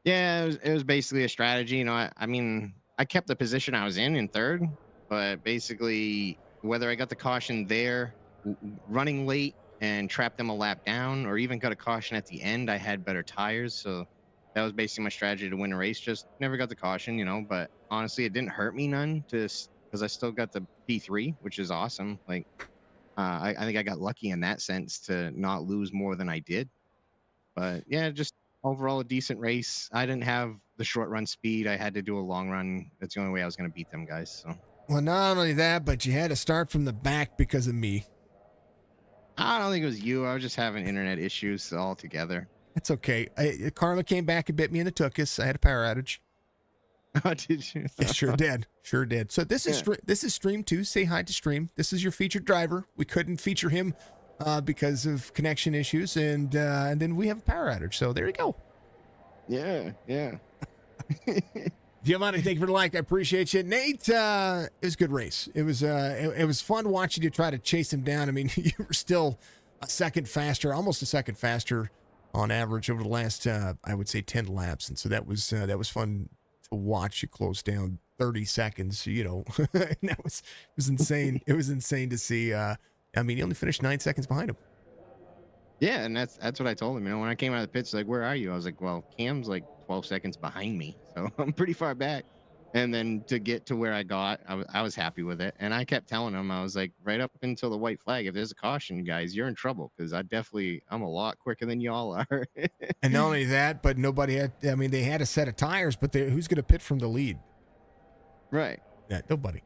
Yeah, it was basically a strategy. You know, I mean, I kept the position I was in third, but basically whether I got the caution there, running late and trapped them a lap down, or even got a caution at the end, I had better tires. So that was basically my strategy to win a race. Just never got the caution, but honestly, it didn't hurt me none because I still got the P3, which is awesome. Like, I think I got lucky in that sense to not lose more than I did. But yeah, just overall a decent race. I didn't have the short run speed. I had to do a long run. That's the only way I was going to beat them guys. So Well, not only that, but you had to start from the back because of me. I don't think it was you. I was just having internet issues altogether. That's okay. Karma came back and bit me in the tuchus. I had a power outage. Oh, did you? Yeah, sure did. Sure did. So this is Yeah. this is Stream 2. Say hi to Stream. This is your featured driver. We couldn't feature him because of connection issues, and then we have a power outage. So there you go. Yeah, yeah. Giovanni, thank you for the like. I appreciate you. Nate, it was a good race. It was fun watching you try to chase him down. I mean, you were still a second faster, almost a second faster on average over the last, I would say 10 laps. And so that was fun to watch you close down 30 seconds, and that was, it was insane. It was insane to see. I mean, he only finished 9 seconds behind him. Yeah, and that's what I told him. When I came out of the pits, like, where are you? I was like, well, Cam's like 12 seconds behind me, so I'm pretty far back. And then to get to where I got, I was happy with it. And I kept telling him, I was like, right up until the white flag, if there's a caution, guys, you're in trouble because I'm a lot quicker than y'all are. And not only that, but nobody had. I mean, they had a set of tires, but who's going to pit from the lead? Right. Yeah, nobody.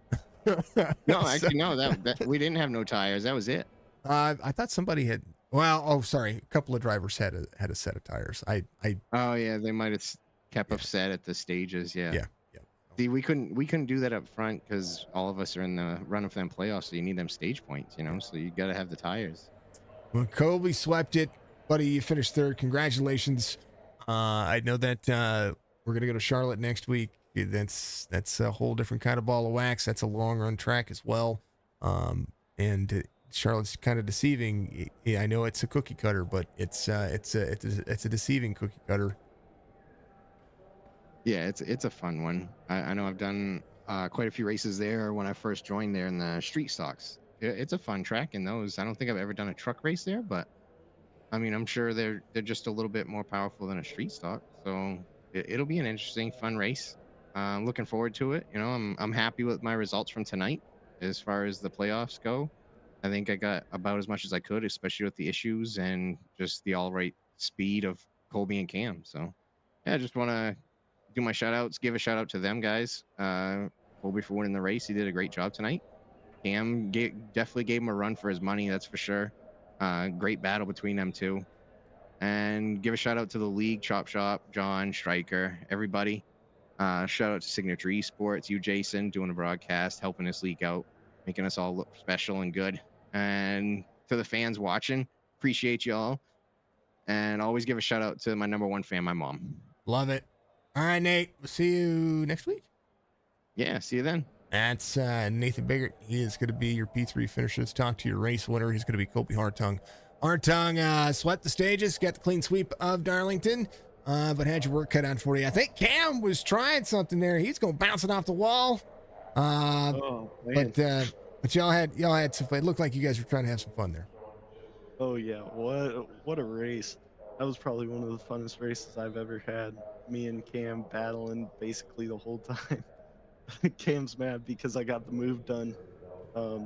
No, actually, no. That we didn't have no tires. That was it. I thought somebody had. Well, oh, sorry. A couple of drivers had a set of tires. Oh yeah, they might have kept upset at the stages. Yeah. Yeah. See, we couldn't do that up front because all of us are in the run for them playoffs, so you need them stage points, So you got to have the tires. Well, Colby swept it, buddy. You finished third. Congratulations. I know that we're gonna go to Charlotte next week. That's a whole different kind of ball of wax. That's a long run track as well. And Charlotte's kind of deceiving. I know it's a cookie cutter, but it's a deceiving cookie cutter. Yeah, it's a fun one. I know I've done quite a few races there when I first joined there in the street stocks. It's a fun track in those. I don't think I've ever done a truck race there, but I mean, I'm sure they're just a little bit more powerful than a street stock. So it'll be an interesting, fun race. I'm looking forward to it. I'm happy with my results from tonight as far as the playoffs go. I think I got about as much as I could, especially with the issues and just the all right speed of Colby and Cam. So yeah, I just want to do my shout outs, give a shout out to them guys. Colby for winning the race. He did a great job tonight. Cam definitely gave him a run for his money. That's for sure. Great battle between them two. And give a shout out to the league, Chop Shop, John, Striker, everybody. Shout out to Signature Esports, you, Jason, doing a broadcast, helping us leak out, making us all look special and good. And to the fans watching, appreciate y'all. And always give a shout out to my number one fan, my mom. Love it. All right, Nate. We'll see you next week. Yeah, see you then. That's Nathan Biggert. He is going to be your P3 finisher. Let's talk to your race winner. He's going to be Colby Hartung. Hartung swept the stages, got the clean sweep of Darlington, but had your work cut out for you. I think Cam was trying something there. He's going to bounce it off the wall. But y'all had some fun. It looked like you guys were trying to have some fun there. Oh yeah, what a race. That was probably one of the funnest races I've ever had. Me and Cam battling basically the whole time. Cam's mad because I got the move done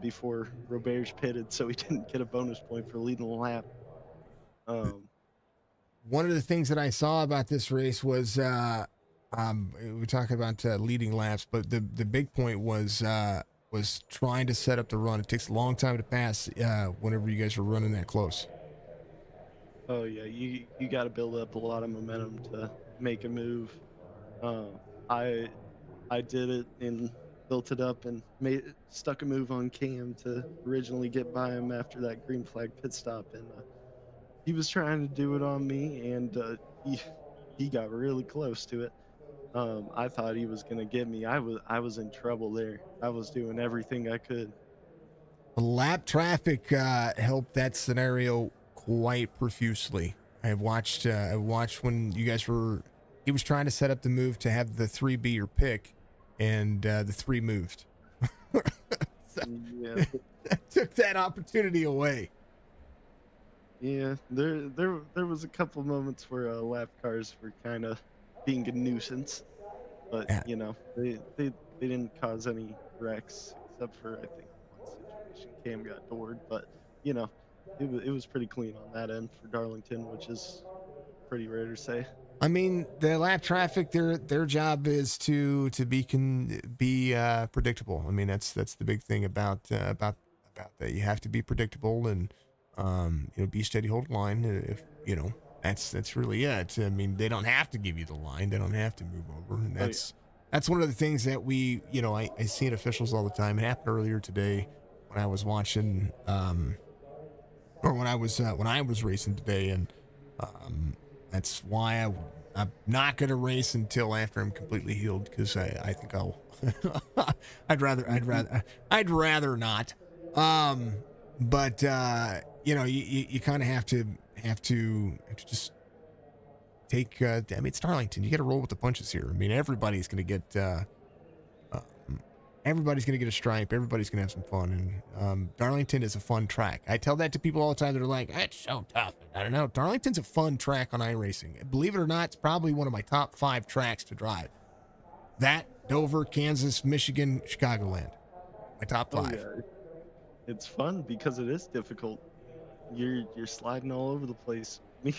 before Roberge pitted, so he didn't get a bonus point for leading the lap. One of the things that I saw about this race was we're talking about leading laps, but the big point was trying to set up the run. It takes a long time to pass whenever you guys are running that close. Oh yeah, you got to build up a lot of momentum to make a move. I did it and built it up and stuck a move on Cam to originally get by him after that green flag pit stop, and he was trying to do it on me, and he got really close to it. I thought he was gonna get me. I was in trouble there. I was doing everything I could. The lap traffic helped that scenario quite profusely. I watched when you guys were. He was trying to set up the move to have the 3 be your pick, and the 3 moved. Yeah, Took that opportunity away. yeah. There was a couple moments where lap cars were kind of being a nuisance, but Yeah. they didn't cause any wrecks except for I think one situation Cam got doored, but you know, it was pretty clean on that end for Darlington, which is pretty rare to say. I mean, the lap traffic, their job is to be predictable. I mean, that's the big thing about that. You have to be predictable and be steady, hold line. If that's really it. I mean, they don't have to give you the line. They don't have to move over. And Oh yeah. that's one of the things that I see in officials all the time. It happened earlier today when I was watching or when I was racing today, and that's why I'm not going to race until after I'm completely healed, because I think I'll I'd rather not. But you kind of have to just take. I mean, it's Darlington. You got to roll with the punches here. I mean, everybody's going to get. Everybody's going to get a stripe. Everybody's going to have some fun. And Darlington is a fun track. I tell that to people all the time. They're like, it's so tough. I don't know. Darlington's a fun track on iRacing. Believe it or not, it's probably one of my top 5 tracks to drive. That, Dover, Kansas, Michigan, Chicagoland. My top 5. Oh yeah. It's fun because it is difficult. You're sliding all over the place. Me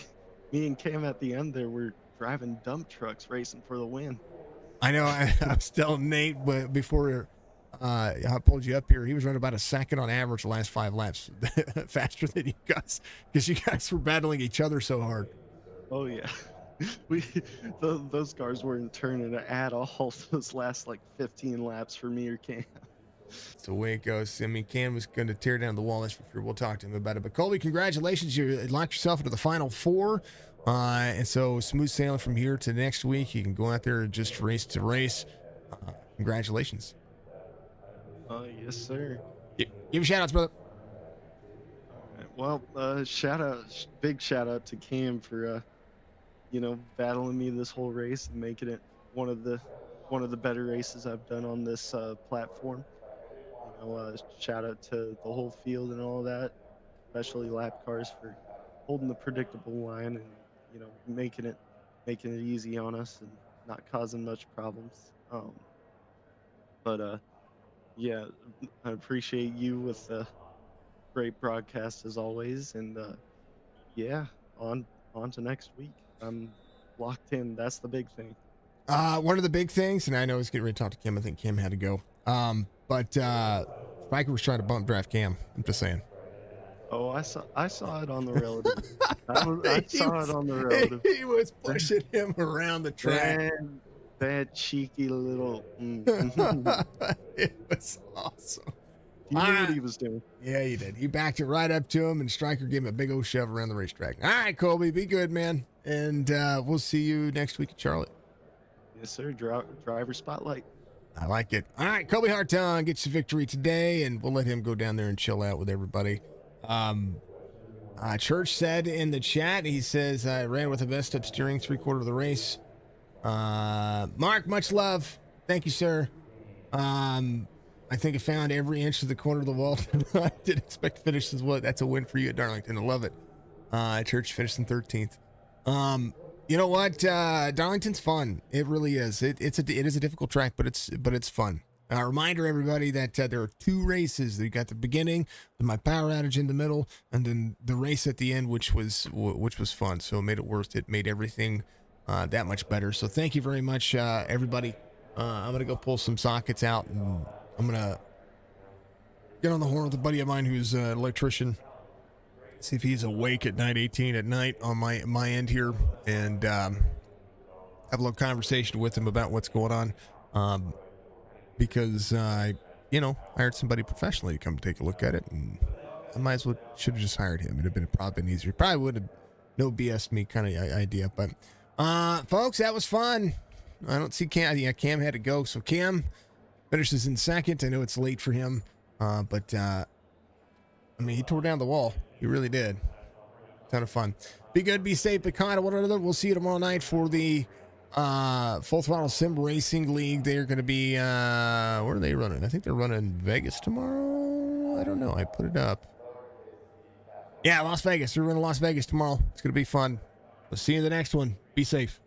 and Cam at the end there were driving dump trucks racing for the win. I know. I was telling Nate before I pulled you up here, he was running about a second on average the last 5 laps faster than you guys, because you guys were battling each other so hard. Oh yeah. we those cars weren't turning at all those last like 15 laps for me or Cam. That's the way it goes. I mean, Cam was going to tear down the wall, that's for sure. We'll talk to him about it. But Colby, congratulations. You locked yourself into the final 4. And so smooth sailing from here to next week. You can go out there and just race to race. Congratulations. Yes, sir. Give a shout outs, brother. Well, big shout out to Cam for battling me this whole race and making it one of the better races I've done on this platform. Shout out to the whole field and all that, especially lap cars for holding the predictable line and making it easy on us and not causing much problems. But yeah, I appreciate you with the great broadcast as always, and yeah, on to next week. I'm locked in. That's the big thing. One of the big things, and I know he's getting ready to talk to Kim. I think Kim had to go. But Spiker was trying to bump draft Cam. I'm just saying. Oh, I saw it on the relative. I saw it on the relative. He was pushing him around the track. That cheeky little. It was awesome. He knew what he was doing. Yeah, he did. He backed it right up to him, and Stryker gave him a big old shove around the racetrack. All right, Colby, be good, man. And we'll see you next week at Charlotte. Yes, sir. Driver spotlight. I like it. All right, Colby Hartung gets the victory today, and we'll let him go down there and chill out with everybody. Church said in the chat, he says, I ran with the best up steering 3/4 of the race. Mark, much love. Thank you, sir. I think I found every inch of the corner of the wall. I didn't expect to finish as well. That's a win for you at Darlington. I love it. Church finished in 13th. You know what? Darlington's fun. It really is. It is a difficult track, but it's fun. A reminder, everybody, that there are 2 races. You got the beginning with my power outage in the middle, and then the race at the end, which was fun. So it made it worth it. Made everything that much better. So thank you very much, everybody. I'm gonna go pull some sockets out, and I'm gonna get on the horn with a buddy of mine who's an electrician. See if he's awake at 9:18 at night on my end here, and have a little conversation with him about what's going on. Because I hired somebody professionally to come take a look at it, and I might as well should have just hired him. It'd have been probably been easier. Probably would have no BS me kind of idea. But folks, that was fun. I don't see Cam. Yeah, Cam had to go, so Cam finishes in second. I know it's late for him, but I mean, he tore down the wall. He really did. Ton of fun. Be good, be safe, be kind of one another. We'll see you tomorrow night for the Full Throttle Sim Racing League. They're going to be, where are they running? I think they're running Vegas tomorrow. I don't know. I put it up. Yeah, Las Vegas. They're running Las Vegas tomorrow. It's going to be fun. We'll see you in the next one. Be safe.